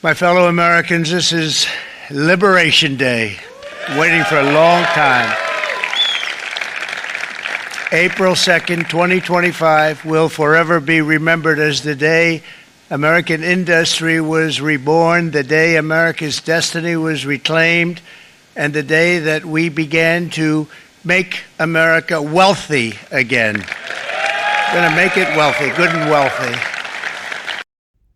My fellow Americans, this is Liberation Day, waiting for a long time. April 2nd, 2025 will forever be remembered as the day American industry was reborn, the day America's destiny was reclaimed, and the day that we began to make America wealthy again. We're going to make it wealthy, good and wealthy.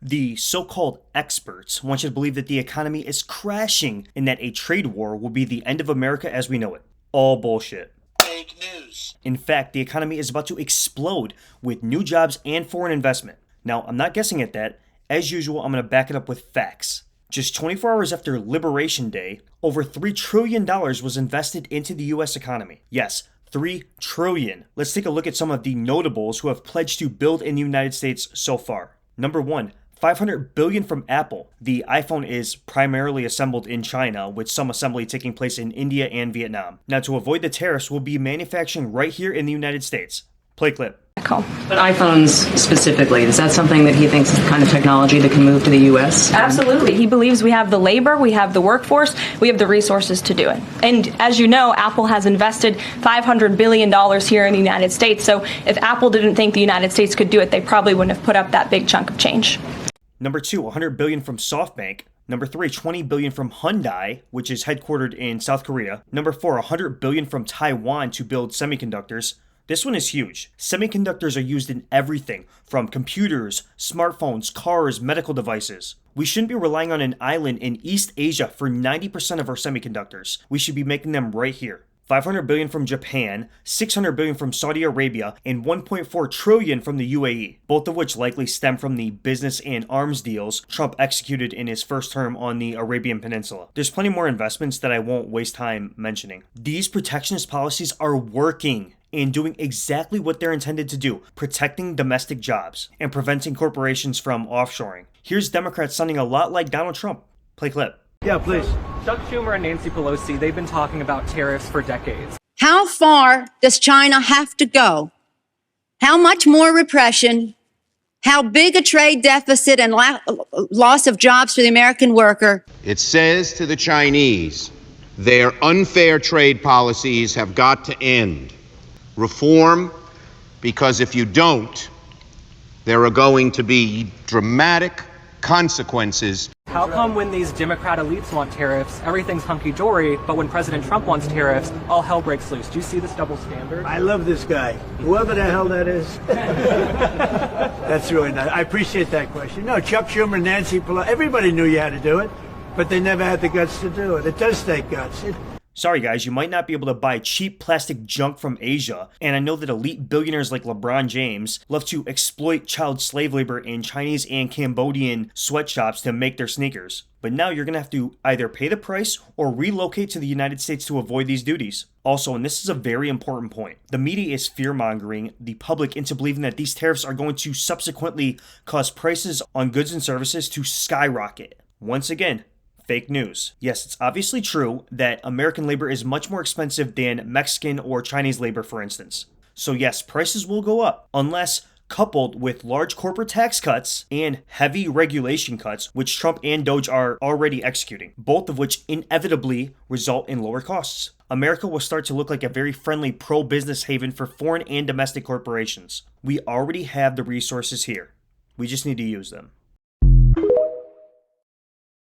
The so-called experts want you to believe that the economy is crashing and that a trade war will be the end of America as we know it. All bullshit. Fake news. In fact, the economy is about to explode with new jobs and foreign investment. Now, I'm not guessing at that. As usual, I'm going to back it up with facts. Just 24 hours after Liberation Day, over $3 trillion was invested into the U.S. economy. Yes, $3 trillion. Let's take a look at some of the notables who have pledged to build in the United States so far. Number one, $500 billion from Apple. The iPhone is primarily assembled in China, with some assembly taking place in India and Vietnam. Now, to avoid the tariffs, we'll be manufacturing right here in the United States. Play clip. But iPhones specifically, is that something that he thinks is the kind of technology that can move to the U.S.? Absolutely. He believes we have the labor, we have the workforce, we have the resources to do it. And as you know, Apple has invested $500 billion here in the United States. So if Apple didn't think the United States could do it, they probably wouldn't have put up that big chunk of change. Number two, $100 billion from SoftBank. Number three, $20 billion from Hyundai, which is headquartered in South Korea. Number four, $100 billion from Taiwan to build semiconductors. This one is huge. Semiconductors are used in everything from computers, smartphones, cars, medical devices. We shouldn't be relying on an island in East Asia for 90% of our semiconductors. We should be making them right here. $500 billion from Japan, $600 billion from Saudi Arabia, and $1.4 trillion from the UAE, both of which likely stem from the business and arms deals Trump executed in his first term on the Arabian Peninsula. There's plenty more investments that I won't waste time mentioning. These protectionist policies are working and doing exactly what they're intended to do, protecting domestic jobs and preventing corporations from offshoring. Here's Democrats sounding a lot like Donald Trump. Play clip. Yeah, please. Chuck Schumer and Nancy Pelosi, they've been talking about tariffs for decades. How far does China have to go? How much more repression? How big a trade deficit and loss of jobs for the American worker? It says to the Chinese, their unfair trade policies have got to end. Reform, because if you don't, there are going to be dramatic consequences. How come when these Democrat elites want tariffs, everything's hunky-dory, but when President Trump wants tariffs, all hell breaks loose? Do you see this double standard? I love this guy, whoever the hell that is. That's really nice. I appreciate that question. No, Chuck Schumer, Nancy Pelosi, everybody knew you had to do it, but they never had the guts to do it. It does take guts. Sorry guys, you might not be able to buy cheap plastic junk from Asia, and I know that elite billionaires like LeBron James love to exploit child slave labor in Chinese and Cambodian sweatshops to make their sneakers. But now you're going to have to either pay the price or relocate to the United States to avoid these duties. Also, and this is a very important point, the media is fear-mongering the public into believing that these tariffs are going to subsequently cause prices on goods and services to skyrocket. Once again, fake news. Yes, it's obviously true that American labor is much more expensive than Mexican or Chinese labor, for instance. So yes, prices will go up unless coupled with large corporate tax cuts and heavy regulation cuts, which Trump and Doge are already executing, both of which inevitably result in lower costs. America will start to look like a very friendly pro-business haven for foreign and domestic corporations. We already have the resources here. We just need to use them.